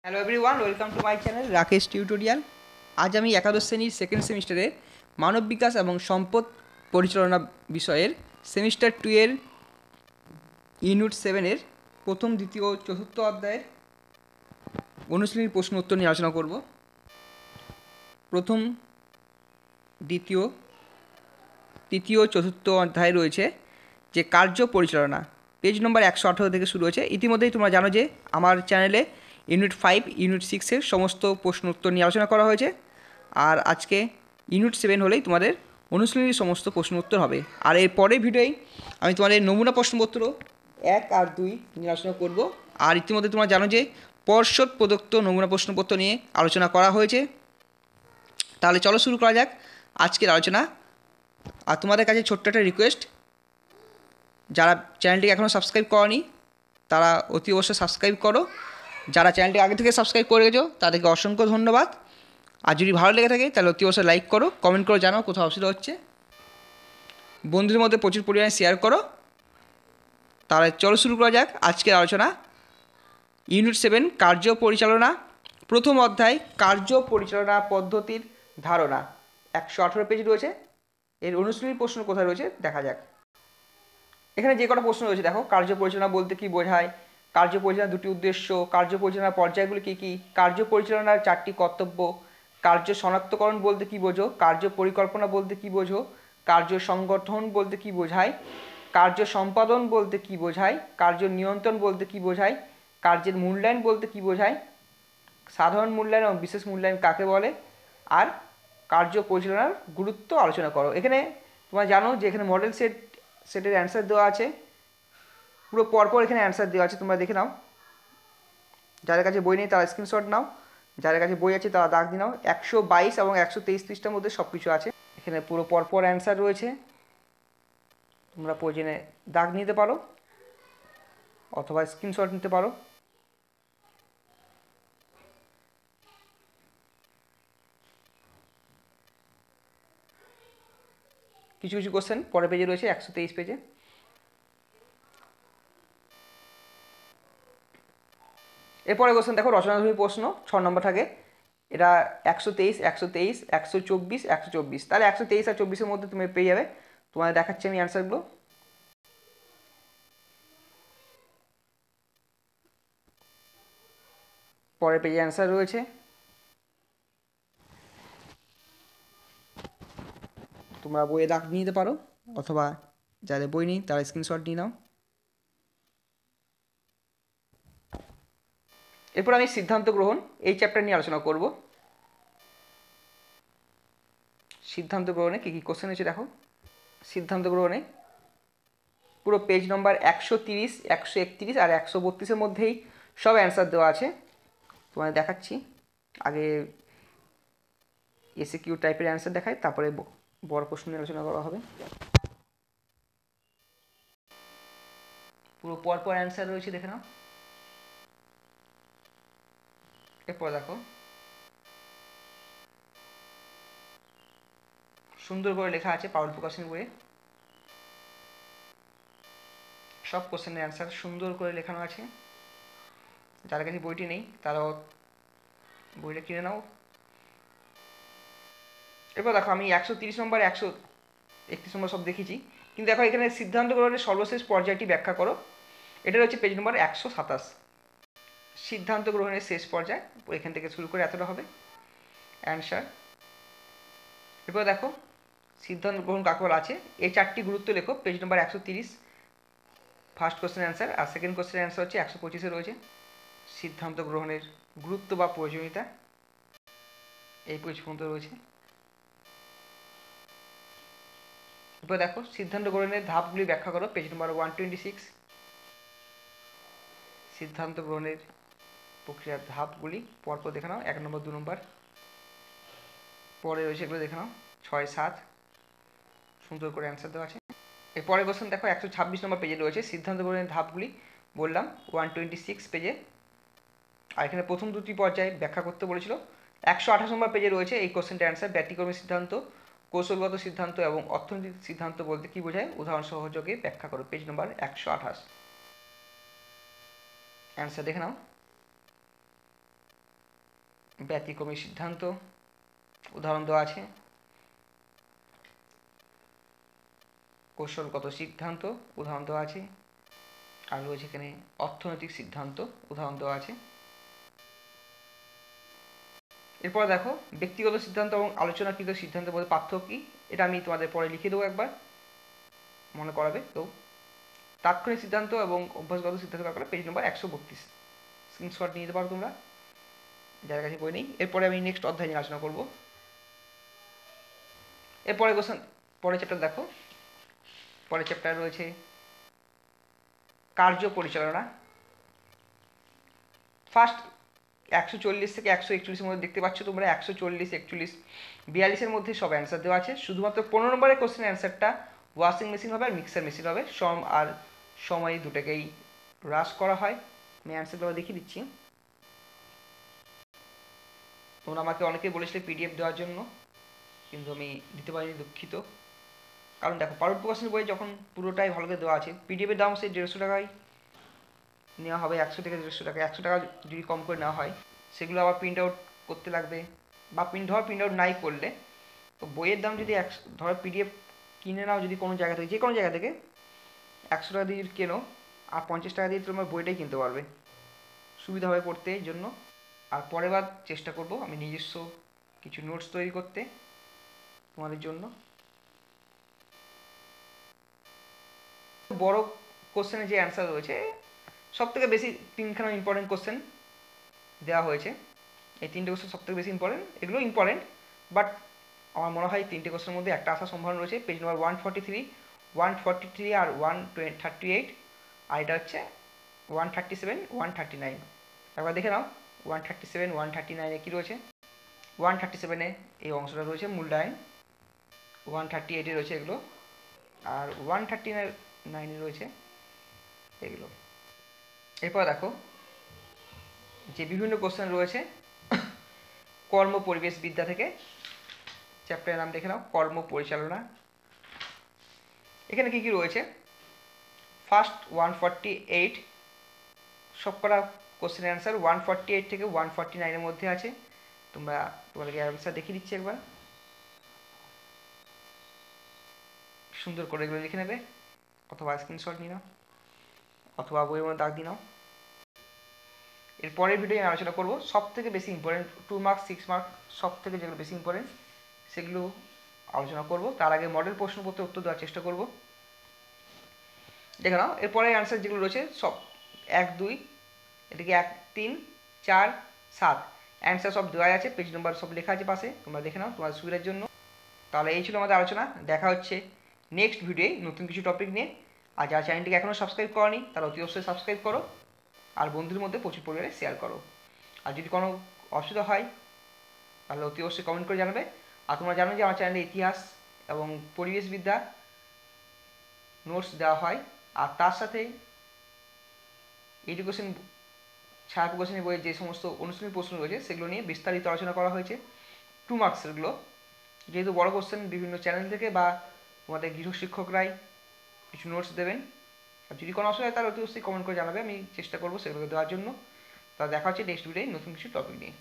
Hello everyone, welcome to my channel Rakesh tutorial. আজ আমি একাদশ শ্রেণীর সেকেন্ড সেমিস্টারের মানব বিকাশ এবং সম্পদ পরিচালনা বিষয়ের সেমিস্টার 2 এর ইউনিট 7-এর প্রথম, দ্বিতীয় ও চতুর্থ অধ্যায়ের অনুশীলনীর প্রশ্ন উত্তর নিয়ে আলোচনা করব। প্রথম, দ্বিতীয়, তৃতীয়, চতুর্থ অধ্যায় রয়েছে যে কার্য পরিচালনা, পেজ নম্বর 118 থেকে শুরু হয়েছে। ইতিমধ্যেই তোমরা জানো যে আমার চ্যানেলে ইউনিট 5, ইউনিট 6-এর সমস্ত প্রশ্ন উত্তর নিয়ে আলোচনা করা হয়েছে। আর আজকে ইউনিট 7 হলেই তোমাদের অনুশীলনীর সমস্ত প্রশ্ন উত্তর হবে। আর এর পরের ভিডিওই আমি তোমাদের নমুনা প্রশ্নপত্র 1 আর 2 নিয়ে আলোচনা করব। আর ইতিমধ্যে তোমরা জানো যে পর্ষদ প্রদত্ত নমুনা প্রশ্নপত্র নিয়ে আলোচনা করা হয়েছে। তাহলে চলো শুরু করা যাক আজকের আলোচনা। আর তোমাদের কাছে ছোট্ট একটা রিকোয়েস্ট, যারা চ্যানেলটিকে এখনও সাবস্ক্রাইব করনি তারা অতি অবশ্যই সাবস্ক্রাইব করো। যারা চ্যানেলটি আগে থেকে সাবস্ক্রাইব করে গেছো তাদেরকে অসংখ্য ধন্যবাদ। আর যদি ভালো লেগে থাকে তাহলে অতি অবশ্যই লাইক করো, কমেন্ট করে জানাও কোথাও অসুবিধা হচ্ছে, বন্ধুদের মধ্যে প্রচুর পরিমাণে শেয়ার করো। তাহলে চলো শুরু করা যাক আজকের আলোচনা। ইউনিট 7 কার্য পরিচালনা, প্রথম অধ্যায় কার্য পরিচালনা পদ্ধতির ধারণা। 118 পেজ রয়েছে। এর অনুশীলনী প্রশ্ন কোথায় রয়েছে দেখা যাক। এখানে যে কটা প্রশ্ন রয়েছে দেখো। কার্য পরিচালনা বলতে কি বোঝায়, কার্য পরিচালনার দুটি উদ্দেশ্য, কার্য পরিচালনার পর্যায়গুলি কী কী, কার্য পরিচালনার 4টি কর্তব্য, কার্য শনাক্তকরণ বলতে কি বোঝো, কার্য পরিকল্পনা বলতে কি বোঝো, কার্য সংগঠন বলতে কি বোঝায়, কার্য সম্পাদন বলতে কি বোঝায়, কার্য নিয়ন্ত্রণ বলতে কি বোঝায়, কার্যের মূল্যায়ন বলতে কি বোঝায়, সাধারণ মূল্যায়ন এবং বিশেষ মূল্যায়ন কাকে বলে, আর কার্য পরিচালনার গুরুত্ব আলোচনা করো। এখানে তোমরা জানো যে এখানে মডেল সেটের অ্যান্সার দেওয়া আছে, পুরো পরপর এখানে অ্যান্সার দেওয়া আছে, তোমরা দেখে নাও। যাদের কাছে বই নেই তারা স্ক্রিনশট নাও, যাদের কাছে বই আছে তারা দাগ দিয়ে নাও। 122 এবং 123 পৃষ্ঠার মধ্যে সব কিছু আছে। এখানে পুরো পরপর অ্যান্সার রয়েছে, তোমরা প্রয়োজনে দাগ নিতে পারো অথবা স্ক্রিনশট নিতে পারো। কিছু কিছু কোশ্চেন পরের পেজে রয়েছে, 123 পেজে। এরপরে কোশ্চেন দেখো, রচনাধর্মী প্রশ্ন 6 নম্বর থাকে। এটা 123, 123, 124, 124, তাহলে 123 আর 24-এর মধ্যে তুমি পেয়ে যাবে। তোমাদের দেখাচ্ছি আমি অ্যান্সারগুলো। পরের পেজে অ্যান্সার রয়েছে, তোমরা বইয়ে দাগ নিয়ে নিতে পারো অথবা যাদের বই নেই তারা স্ক্রিনশট নিয়ে নাও। এরপর আমি সিদ্ধান্ত গ্রহণ এই চ্যাপ্টার নিয়ে আলোচনা করব। সিদ্ধান্ত গ্রহণে কী কী কোশ্চেন হয়েছে দেখো। সিদ্ধান্ত গ্রহণে পুরো পেজ নম্বর 130, 131 আর 132-এর মধ্যেই সব অ্যান্সার দেওয়া আছে। তোমাদের দেখাচ্ছি, আগে এসএকিউ টাইপের অ্যান্সার দেখায়, তারপরে বড় প্রশ্ন নিয়ে আলোচনা করা হবে। পুরো পরপর অ্যান্সার রয়েছে, দেখে নাও। এরপর দেখো, সুন্দর করে লেখা আছে পাউল প্রকাশনের বইয়ে, সব কোশ্চেনের অ্যান্সার সুন্দর করে লেখানো আছে। যার কাছে বইটি নেই তারাও বইটা কিনে নাও। এরপর দেখো, আমি 130 নম্বর, 131 নম্বর সব দেখেছি, কিন্তু দেখো এখানে সিদ্ধান্ত গ্রহণের সর্বশেষ পর্যায়টি ব্যাখ্যা করো। এটা হচ্ছে পেজ নম্বর 127। সিদ্ধান্ত গ্রহণের শেষ পর্যায়, এখান থেকে শুরু করে এতটা হবে অ্যান্সার। এরপর দেখো, সিদ্ধান্ত গ্রহণ কাকে বলা আছে এই 4টি গুরুত্ব লেখো, page number 130। First question answer, আর সেকেন্ড কোশ্চেন অ্যান্সার হচ্ছে 125-এ রয়েছে। সিদ্ধান্ত গ্রহণের গুরুত্ব বা প্রয়োজনীয়তা এই পেজ পর্যন্ত রয়েছে। এরপর দেখো, সিদ্ধান্ত গ্রহণের ধাপগুলি ব্যাখ্যা করো, পেজ নম্বর 126। সিদ্ধান্ত গ্রহণের প্রক্রিয়ার ধাপগুলি পরপর দেখে নাও, 1 নম্বর, 2 নম্বর, পরে রয়েছে এগুলো দেখে নাও, 6, 7 সুন্দর করে অ্যান্সার দেওয়া আছে। এরপরে কোশ্চেন দেখো, 126 নম্বর পেজে রয়েছে সিদ্ধান্ত গ্রহণের ধাপগুলি, বললাম 126 পেজে। আর এখানে প্রথম দুটি পর্যায়ে ব্যাখ্যা করতে বলেছিল। 128 নম্বর পেজে রয়েছে এই কোশ্চেনটার অ্যান্সার, ব্যতিক্রমী সিদ্ধান্ত, কৌশলগত সিদ্ধান্ত এবং অর্থনৈতিক সিদ্ধান্ত বলতে কী বোঝায় উদাহরণ সহযোগে ব্যাখ্যা করো, পেজ নম্বর 128। অ্যান্সার দেখে নাও। ব্যতিক্রমী সিদ্ধান্ত উদাহরণ দেওয়া আছে, কৌশলগত সিদ্ধান্ত উদাহরণ দেওয়া আছে, আর রয়েছে এখানে অর্থনৈতিক সিদ্ধান্ত উদাহরণ দেওয়া আছে। এরপর দেখো ব্যক্তিগত সিদ্ধান্ত এবং আলোচনাকৃত সিদ্ধান্তের মধ্যে পার্থক্য কী, এটা আমি তোমাদের পরে লিখে দেবো, একবার মনে করাবে। তো তাৎক্ষণিক সিদ্ধান্ত এবং অভ্যাসগত সিদ্ধান্ত কাজ করে পেজ নম্বর 132, স্ক্রিনশট নিয়ে নিতে পারো তোমরা যার কাছে বই নেই। এরপরে আমি নেক্সট অধ্যায় নিয়ে আলোচনা করবো। এরপরে কোশ্চেন, পরের চ্যাপ্টার দেখো, পরের চ্যাপ্টার রয়েছে কার্য পরিচালনা। ফার্স্ট 140 থেকে 141-এর মধ্যে দেখতে পাচ্ছ তোমরা 140, 41, 42-এর মধ্যে সব অ্যান্সার দেওয়া আছে। শুধুমাত্র 15 নম্বরের কোশ্চেনের অ্যান্সারটা ওয়াশিং মেশিন হবে আর মিক্সার মেশিন হবে। শ্রম আর সময় দুটোকেই হ্রাস করা হয়। আমি অ্যান্সারগুলো দেখিয়ে দিচ্ছি। তোমরা আমাকে অনেকেই বলেছিলে পিডিএফ দেওয়ার জন্য, কিন্তু আমি দিতে পারিনি, দুঃখিত। কারণ দেখো পারুল প্রকাশনের বই যখন পুরোটাই ভালো করে দেওয়া আছে, পিডিএফের দাম সেই 150 টাকায় নেওয়া হবে, 100 থেকে 150 টাকা। 100 টাকা যদি কম করে নেওয়া হয়, সেগুলো আবার প্রিন্ট আউট করতে লাগবে, বা প্রিন্ট আউট নাই করলে তো বইয়ের দাম যদি ধরো পিডিএফ কিনে নাও যদি কোনো জায়গা থেকে, যে কোনো জায়গা থেকে 100 টাকা দিয়ে কেনো, আর 50 টাকা দিয়ে তোমার বইটাই কিনতে পারবে, সুবিধা হবে পড়তে জন্য। আর পরের বার চেষ্টা করব আমি নিজস্ব কিছু নোটস তৈরি করতে তোমাদের জন্য। বড় কোশ্চেনের যে অ্যান্সার রয়েছে সব থেকে বেশি 3খানা ইম্পর্টেন্ট কোশ্চেন দেওয়া হয়েছে। এই 3টে কোশ্চেন সব থেকে বেশি ইম্পর্টেন্ট, এগুলো ইম্পর্টেন্ট, বাট আমার মনে হয় 3টে কোশ্চেনের মধ্যে একটা আসার সম্ভাবনা রয়েছে। পেজ নম্বর 143, 143 আর 138, আর এটা হচ্ছে 137, 139। একবার দেখে নাও 137, 139-এ কী রয়েছে। 137-এ এই অংশটা রয়েছে মূল্যায়ন, 138-এ রয়েছে এগুলো, আর 139-এ রয়েছে এগুলো। এরপর দেখো যে বিভিন্ন কোশ্চেন রয়েছে কর্ম পরিবেশ বিদ্যা থেকে, চ্যাপ্টারের নাম দেখে নাও কর্ম পরিচালনা। এখানে কী কী রয়েছে, ফার্স্ট 148 সবকটা কোশ্চেনের অ্যান্সার 148 থেকে 149-এর মধ্যে আছে। তোমাদেরকে অ্যান্সার দেখিয়ে দিচ্ছি একবার, সুন্দর করে এগুলো লিখে নেবে, অথবা স্ক্রিনশট নিয়ে নাও, অথবা বইয়ের মধ্যে দাগ দিয়ে নাও। এর পরের ভিডিও আমি আলোচনা করবো সব থেকে বেশি ইম্পর্টেন্ট 2 মার্কস 6 মার্ক সব থেকে যেগুলো বেশি ইম্পর্টেন্ট সেগুলো আলোচনা করব। তার আগে মডেল প্রশ্নপত্রের উত্তর দেওয়ার চেষ্টা করব। দেখে নাও এরপরে অ্যান্সার যেগুলো রয়েছে সব 1, 2, এদিকে 1, 3, 4, 7 অ্যান্সার সব দেওয়া আছে, পেজ নাম্বার সব লেখা আছে পাশে, তোমরা দেখে নাও তোমার সুবিধার জন্য। তাহলে এই ছিল আমাদের আলোচনা, দেখা হচ্ছে নেক্সট ভিডিওয়ে নতুন কিছু টপিক নিয়ে। আর যারা চ্যানেলটিকে এখনও সাবস্ক্রাইব করনি তারা অতি অবশ্যই সাবস্ক্রাইব করো, আর বন্ধুদের মধ্যে প্রচুর পরিমাণে শেয়ার করো। আর যদি কোনো অসুবিধা হয় তাহলে অতি অবশ্যই কমেন্ট করে জানাবে। আর তোমরা জানো যে আমার চ্যানেলে ইতিহাস এবং পরিবেশবিদ্যা নোটস দেওয়া হয়, আর তার সাথে এডুকেশন ছায়া প্রকাশনী বইয়ের যে সমস্ত অনুশীলনী প্রশ্ন রয়েছে সেগুলো নিয়ে বিস্তারিত আলোচনা করা হয়েছে। 2 মার্কসেরগুলো যেহেতু বড় কোশ্চেন, বিভিন্ন চ্যানেল থেকে বা তোমাদের গৃহশিক্ষকরাই কিছু নোটস দেবেন। আর যদি কোনো অসুবিধা হয় তাহলে অতি অবশ্যই কমেন্ট করে জানাবে, আমি চেষ্টা করবো সেগুলোকে দেওয়ার জন্য। তা দেখা হচ্ছে নেক্সট ভিডিওয় নতুন কিছু টপিক নিয়ে।